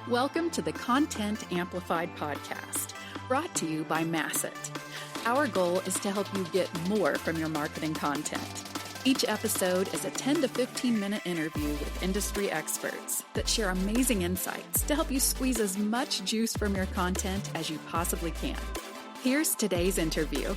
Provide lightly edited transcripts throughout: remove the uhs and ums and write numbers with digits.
Welcome to the Content Amplified podcast, brought to you by Masset. Our goal is to help you get more from your marketing content. Each episode is a 10 to 15 minute interview with industry experts that share amazing insights to help you squeeze as much juice from your content as you possibly can. Here's today's interview.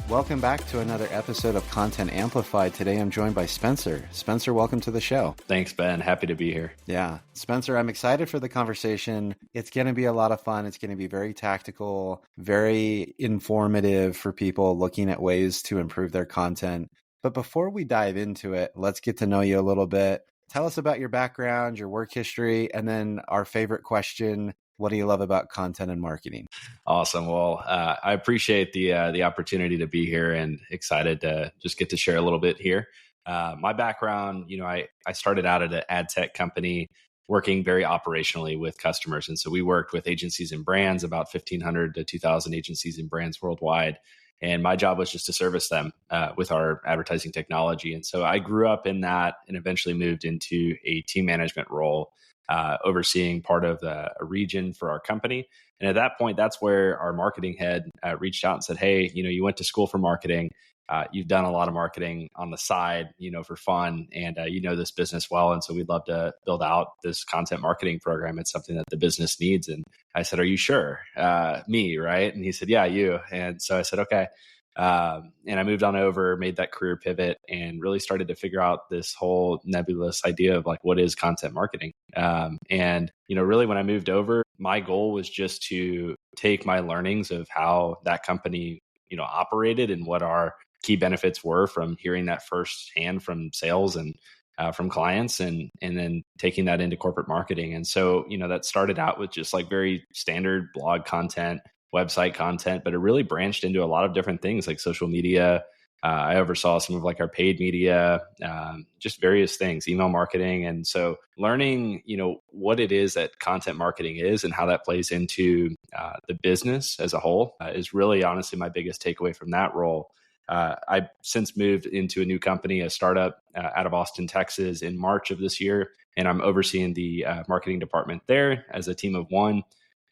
Welcome back to another episode of Content Amplified. Today I'm joined by Spencer. Spencer, welcome to the show. Thanks, Ben. Happy to be here. Yeah. Spencer, I'm excited for the conversation. It's going to be a lot of fun. It's going to be very tactical, very informative for people looking at ways to improve their content. But before we dive into it, let's get to know you a little bit. Tell us about your background, your work history, and then our favorite question: what do you love about content and marketing? Awesome. Well, I appreciate the opportunity to be here and excited to just get to share a little bit here. My background, I started out at an ad tech company working very operationally with customers. And so we worked with agencies and brands, about 1,500 to 2,000 agencies and brands worldwide. And my job was just to service them with our advertising technology. And so I grew up in that and eventually moved into a team management role, overseeing part of a region for our company. And at that point, that's where our marketing head reached out and said, hey, you went to school for marketing. You've done a lot of marketing on the side, for fun, and you know this business well. And so we'd love to build out this content marketing program. It's something that the business needs. And I said, are you sure? Me, right? And he said, yeah, you. And so I said, okay. And I moved on over, made that career pivot, and really started to figure out this whole nebulous idea of what is content marketing. And really when I moved over, my goal was just to take my learnings of how that company, operated and what our key benefits were from hearing that firsthand from sales and from clients, and then taking that into corporate marketing. And so, that started out with just very standard blog content, website content, but it really branched into a lot of different things like social media. I oversaw some of our paid media, just various things, email marketing. And so learning, what it is that content marketing is and how that plays into the business as a whole is really honestly my biggest takeaway from that role. I've since moved into a new company, a startup out of Austin, Texas in March of this year. And I'm overseeing the marketing department there as a team of one.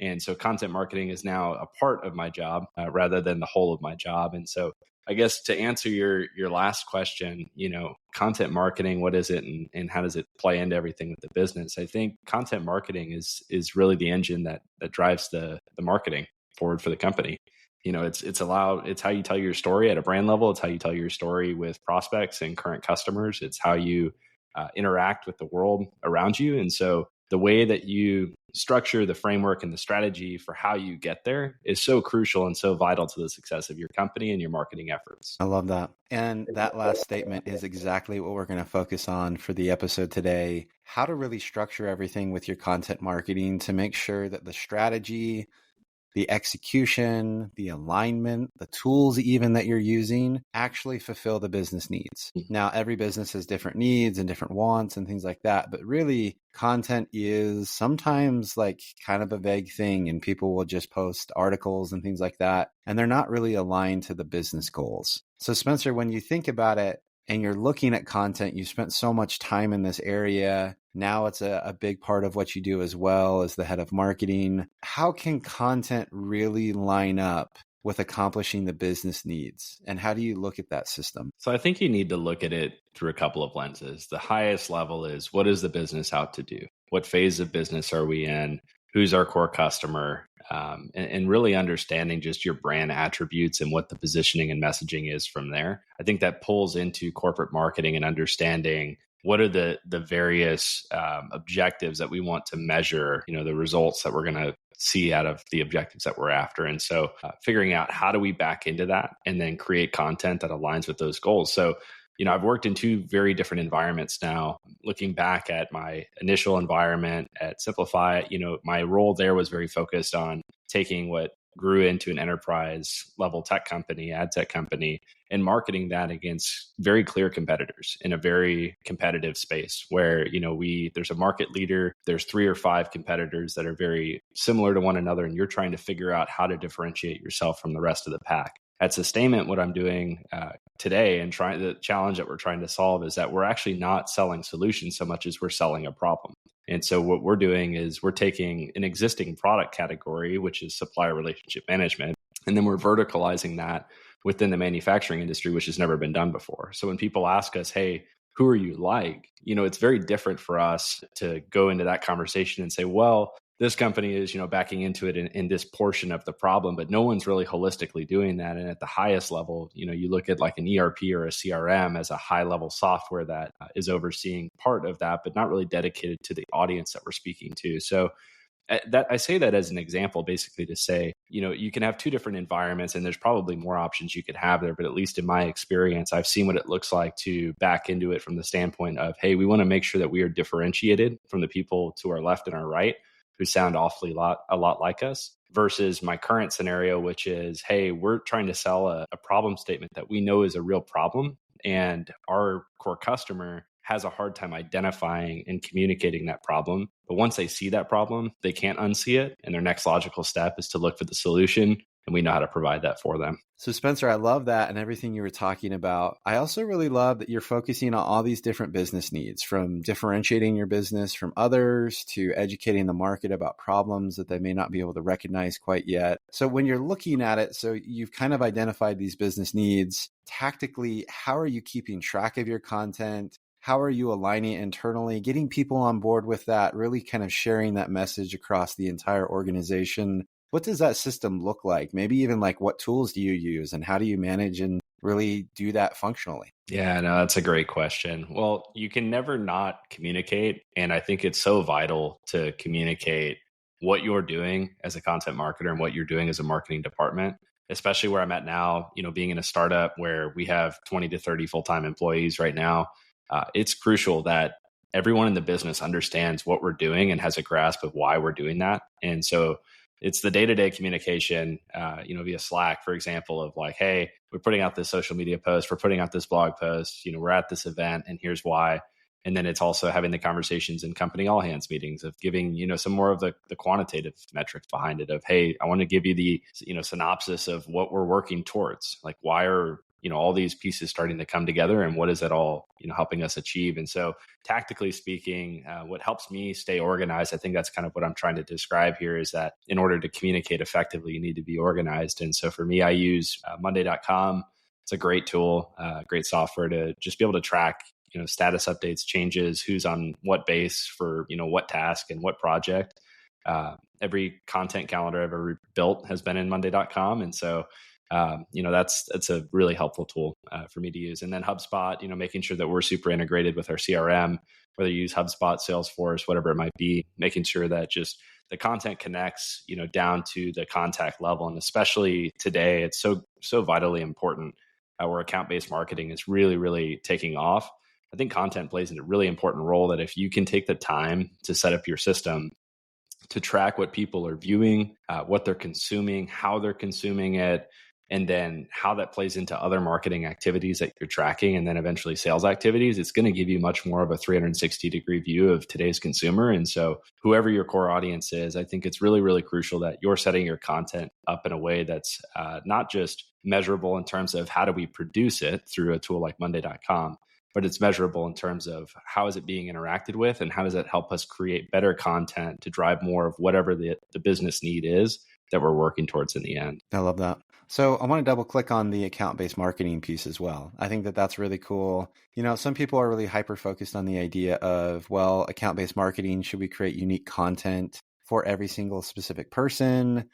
And so content marketing is now a part of my job rather than the whole of my job. And so I guess to answer your last question, content marketing, what is it and how does it play into everything with the business? I think content marketing is really the engine that drives the marketing forward for the company. It's how you tell your story at a brand level. It's how you tell your story with prospects and current customers. It's how you interact with the world around you. And so the way that you structure the framework and the strategy for how you get there is so crucial and so vital to the success of your company and your marketing efforts. I love that. And that last statement is exactly what we're going to focus on for the episode today: how to really structure everything with your content marketing to make sure that the strategy, the execution, the alignment, the tools even that you're using actually fulfill the business needs. Now, every business has different needs and different wants and things like that, but really content is sometimes kind of a vague thing, and people will just post articles and things like that, and they're not really aligned to the business goals. So Spencer, when you think about it and you're looking at content, you spent so much time in this area. Now it's a big part of what you do as well as the head of marketing. How can content really line up with accomplishing the business needs? And how do you look at that system? So I think you need to look at it through a couple of lenses. The highest level is, what is the business out to do? What phase of business are we in? Who's our core customer? And really understanding just your brand attributes and what the positioning and messaging is from there. I think that pulls into corporate marketing and understanding what are the various objectives that we want to measure, the results that we're going to see out of the objectives that we're after. And so figuring out how do we back into that and then create content that aligns with those goals. So, I've worked in two very different environments now. Looking back at my initial environment at Simplify, my role there was very focused on taking what grew into an enterprise level tech company, ad tech company, and marketing that against very clear competitors in a very competitive space where, there's a market leader, there's 3 or 5 competitors that are very similar to one another, and you're trying to figure out how to differentiate yourself from the rest of the pack. At Sustainment, what I'm doing today and the challenge that we're trying to solve is that we're actually not selling solutions so much as we're selling a problem. And so what we're doing is we're taking an existing product category, which is supplier relationship management, and then we're verticalizing that within the manufacturing industry, which has never been done before. So when people ask us, hey, who are you like? It's very different for us to go into that conversation and say, well, this company is, backing into it in this portion of the problem, but no one's really holistically doing that. And at the highest level, you look at like an ERP or a CRM as a high level software that is overseeing part of that, but not really dedicated to the audience that we're speaking to. So that I say that as an example, basically to say, you can have two different environments and there's probably more options you could have there. But at least in my experience, I've seen what it looks like to back into it from the standpoint of, hey, we want to make sure that we are differentiated from the people to our left and our right who sound a lot like us, versus my current scenario, which is, hey, we're trying to sell a problem statement that we know is a real problem. And our core customer has a hard time identifying and communicating that problem. But once they see that problem, they can't unsee it. And their next logical step is to look for the solution. And we know how to provide that for them. So Spencer, I love that and everything you were talking about. I also really love that you're focusing on all these different business needs, from differentiating your business from others to educating the market about problems that they may not be able to recognize quite yet. So when you're looking at it, so you've kind of identified these business needs. Tactically, how are you keeping track of your content? How are you aligning internally, getting people on board with that, really kind of sharing that message across the entire organization? What does that system look like? Maybe even like what tools do you use and how do you manage and really do that functionally? Yeah, no, that's a great question. Well, you can never not communicate. And I think it's so vital to communicate what you're doing as a content marketer and what you're doing as a marketing department, especially where I'm at now, being in a startup where we have 20 to 30 full-time employees right now. It's crucial that everyone in the business understands what we're doing and has a grasp of why we're doing that. And so it's the day-to-day communication, via Slack, for example, of like, hey, we're putting out this social media post, we're putting out this blog post, we're at this event and here's why. And then it's also having the conversations in company all hands meetings of giving, some more of the quantitative metrics behind it of, hey, I want to give you the, synopsis of what we're working towards. Like, why are, all these pieces starting to come together and what is it all, helping us achieve? And so tactically speaking, what helps me stay organized, I think that's kind of what I'm trying to describe here, is that in order to communicate effectively, you need to be organized. And so for me, I use Monday.com. It's a great tool, great software to just be able to track status updates, changes, who's on what base for, what task and what project. Every content calendar I've ever built has been in Monday.com. And so, that's a really helpful tool for me to use. And then HubSpot, making sure that we're super integrated with our CRM, whether you use HubSpot, Salesforce, whatever it might be, making sure that just the content connects, down to the contact level. And especially today, it's so vitally important where account-based marketing is really, really taking off. I think content plays a really important role, that if you can take the time to set up your system to track what people are viewing, what they're consuming, how they're consuming it, and then how that plays into other marketing activities that you're tracking, and then eventually sales activities, it's going to give you much more of a 360-degree view of today's consumer. And so whoever your core audience is, I think it's really, really crucial that you're setting your content up in a way that's not just measurable in terms of how do we produce it through a tool like Monday.com, but it's measurable in terms of how is it being interacted with and how does it help us create better content to drive more of whatever the business need is that we're working towards in the end. I love that. So I want to double click on the account-based marketing piece as well. I think that that's really cool. Some people are really hyper-focused on the idea of, well, account-based marketing, should we create unique content for every single specific person?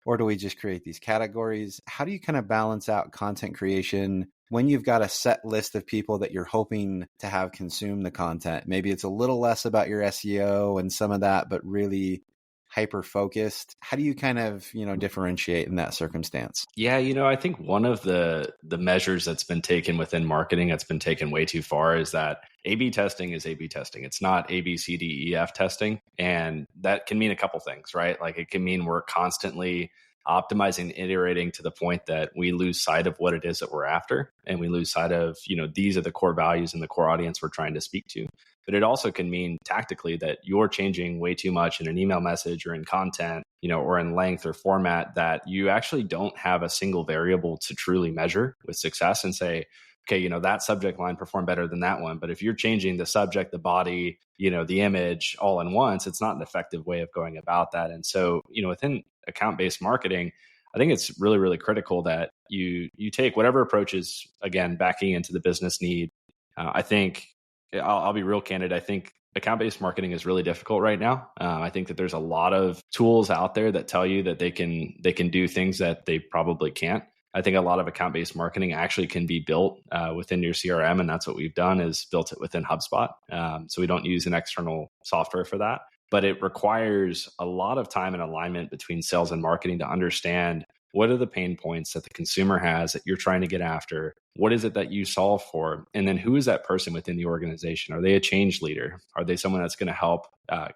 Or do we just create these categories? How do you kind of balance out content creation when you've got a set list of people that you're hoping to have consume the content? Maybe it's a little less about your SEO and some of that, but really hyper-focused. How do you kind of, differentiate in that circumstance? Yeah, I think one of the measures that's been taken within marketing that's been taken way too far is that A/B testing is A/B testing. It's not A, B, C, D, E, F testing. And that can mean a couple things, right? Like it can mean we're constantly optimizing, iterating to the point that we lose sight of what it is that we're after. And we lose sight of, these are the core values and the core audience we're trying to speak to. But it also can mean tactically that you're changing way too much in an email message or in content, or in length or format, that you actually don't have a single variable to truly measure with success and say, okay, that subject line performed better than that one. But if you're changing the subject, the body, the image all in once, it's not an effective way of going about that. And so, within account-based marketing, I think it's really, really critical that you take whatever approaches, again, backing into the business need. I think I'll be real candid. I think account-based marketing is really difficult right now. I think that there's a lot of tools out there that tell you that they can do things that they probably can't. I think a lot of account-based marketing actually can be built within your CRM, and that's what we've done is built it within HubSpot. So we don't use an external software for that, but it requires a lot of time and alignment between sales and marketing to understand what are the pain points that the consumer has that you're trying to get after? What is it that you solve for? And then who is that person within the organization? Are they a change leader? Are they someone that's going to help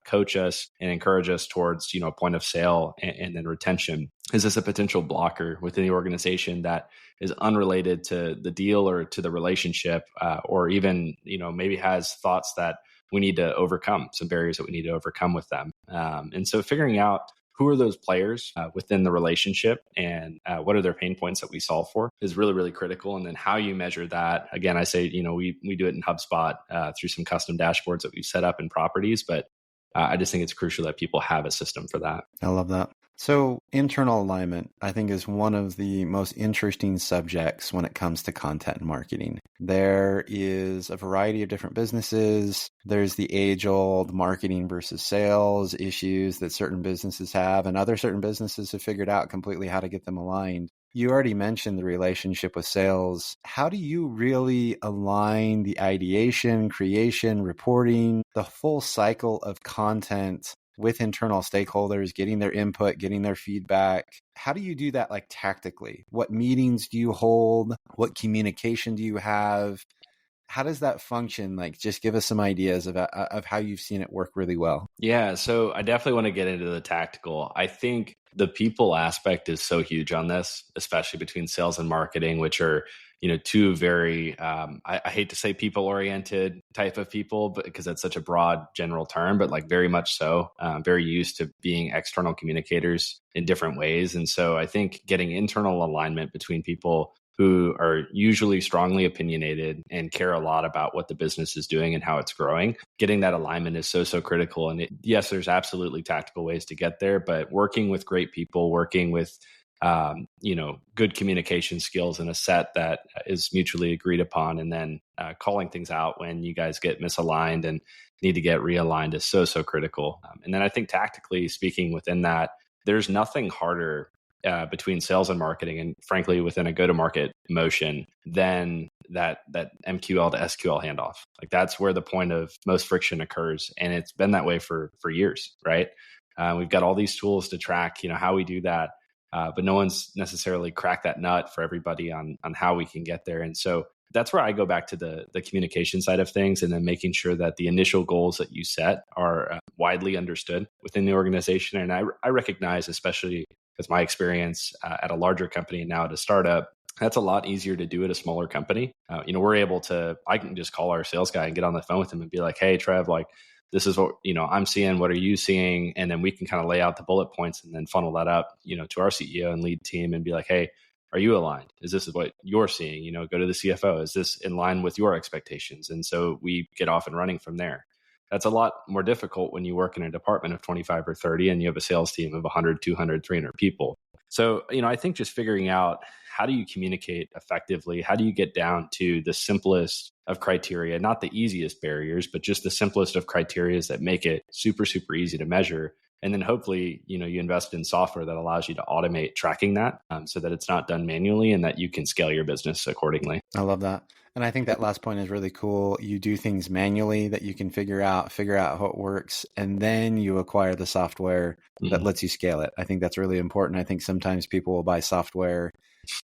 coach us and encourage us towards, a point of sale and then retention? Is this a potential blocker within the organization that is unrelated to the deal or to the relationship, or even, maybe has thoughts that we need to overcome, some barriers that we need to overcome with them? And so figuring out who are those players within the relationship and what are their pain points that we solve for is really, really critical. And then how you measure that. Again, I say, we do it in HubSpot through some custom dashboards that we've set up in properties, but I just think it's crucial that people have a system for that. I love that. So internal alignment, I think, is one of the most interesting subjects when it comes to content marketing. There is a variety of different businesses. There's the age-old marketing versus sales issues that certain businesses have, and other certain businesses have figured out completely how to get them aligned. You already mentioned the relationship with sales. How do you really align the ideation, creation, reporting, the full cycle of content with internal stakeholders, getting their input, getting their feedback? How do you do that tactically? What meetings do you hold? What communication do you have? How does that function? Just give us some ideas of how you've seen it work really well. Yeah, so I definitely want to get into the tactical. I think the people aspect is so huge on this, especially between sales and marketing, which are, two very, I hate to say people-oriented type of people, but because that's such a broad general term, but very much so, very used to being external communicators in different ways. And so I think getting internal alignment between people who are usually strongly opinionated and care a lot about what the business is doing and how it's growing, getting that alignment is so, so critical. And yes, there's absolutely tactical ways to get there, but working with great people, working with, good communication skills in a set that is mutually agreed upon, and then calling things out when you guys get misaligned and need to get realigned is so, so critical. And then I think tactically speaking within that, there's nothing harder between sales and marketing, and frankly, within a go-to-market motion, than that MQL to SQL handoff. That's where the point of most friction occurs, and it's been that way for years, right? We've got all these tools to track, how we do that, but no one's necessarily cracked that nut for everybody on how we can get there. And so that's where I go back to the communication side of things, and then making sure that the initial goals that you set are widely understood within the organization. And I recognize, especially with my experience at a larger company and now at a startup, that's a lot easier to do at a smaller company. We're able to, I can just call our sales guy and get on the phone with him and be like, hey, Trev, this is what, I'm seeing, what are you seeing? And then we can kind of lay out the bullet points and then funnel that up, to our CEO and lead team and be like, hey, are you aligned? Is this what you're seeing? Go to the CFO. Is this in line with your expectations? And so we get off and running from there. That's a lot more difficult when you work in a department of 25 or 30 and you have a sales team of 100, 200, 300 people. So, I think just figuring out how do you communicate effectively? How do you get down to the simplest of criteria, not the easiest barriers, but just the simplest of criteria that make it super, super easy to measure. And then hopefully, you invest in software that allows you to automate tracking that so that it's not done manually and that you can scale your business accordingly. I love that. And I think that last point is really cool. You do things manually that you can figure out how it works, and then you acquire the software that lets you scale it. I think that's really important. I think sometimes people will buy software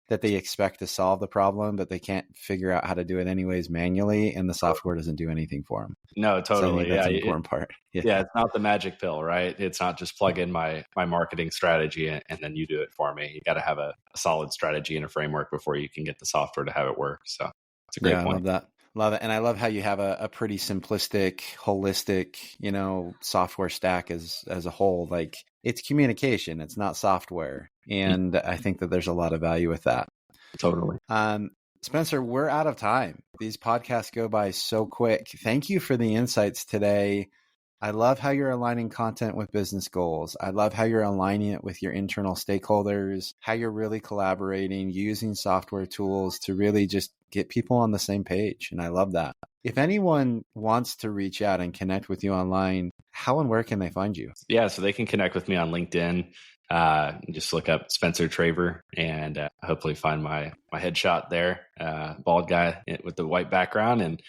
that they expect to solve the problem, but they can't figure out how to do it anyways manually, and the software doesn't do anything for them. No, totally. So that's an important part. Yeah, it's not the magic pill, right? It's not just plug in my marketing strategy and then you do it for me. You got to have a solid strategy and a framework before you can get the software to have it work. So it's a great point. I love that. Love it. And I love how you have a pretty simplistic, holistic, software stack as a whole. It's communication, it's not software. And I think that there's a lot of value with that. Totally. Spencer, we're out of time. These podcasts go by so quick. Thank you for the insights today. I love how you're aligning content with business goals. I love how you're aligning it with your internal stakeholders, how you're really collaborating, using software tools to really just get people on the same page. And I love that. If anyone wants to reach out and connect with you online, how and where can they find you? Yeah, so they can connect with me on LinkedIn. Just look up Spencer Traver and hopefully find my headshot there, bald guy with the white background, and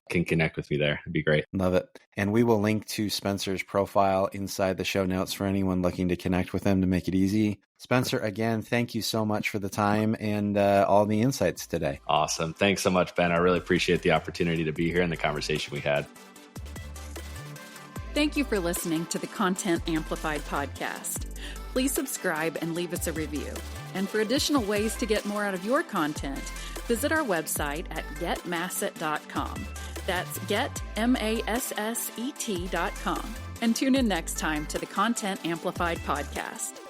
can connect with me there. It'd be great. Love it. And we will link to Spencer's profile inside the show notes for anyone looking to connect with him to make it easy. Spencer, again, thank you so much for the time and all the insights today. Awesome. Thanks so much, Ben. I really appreciate the opportunity to be here and the conversation we had. Thank you for listening to the Content Amplified podcast. Please subscribe and leave us a review. And for additional ways to get more out of your content, visit our website at getmasset.com. That's getmasset.com. And tune in next time to the Content Amplified podcast.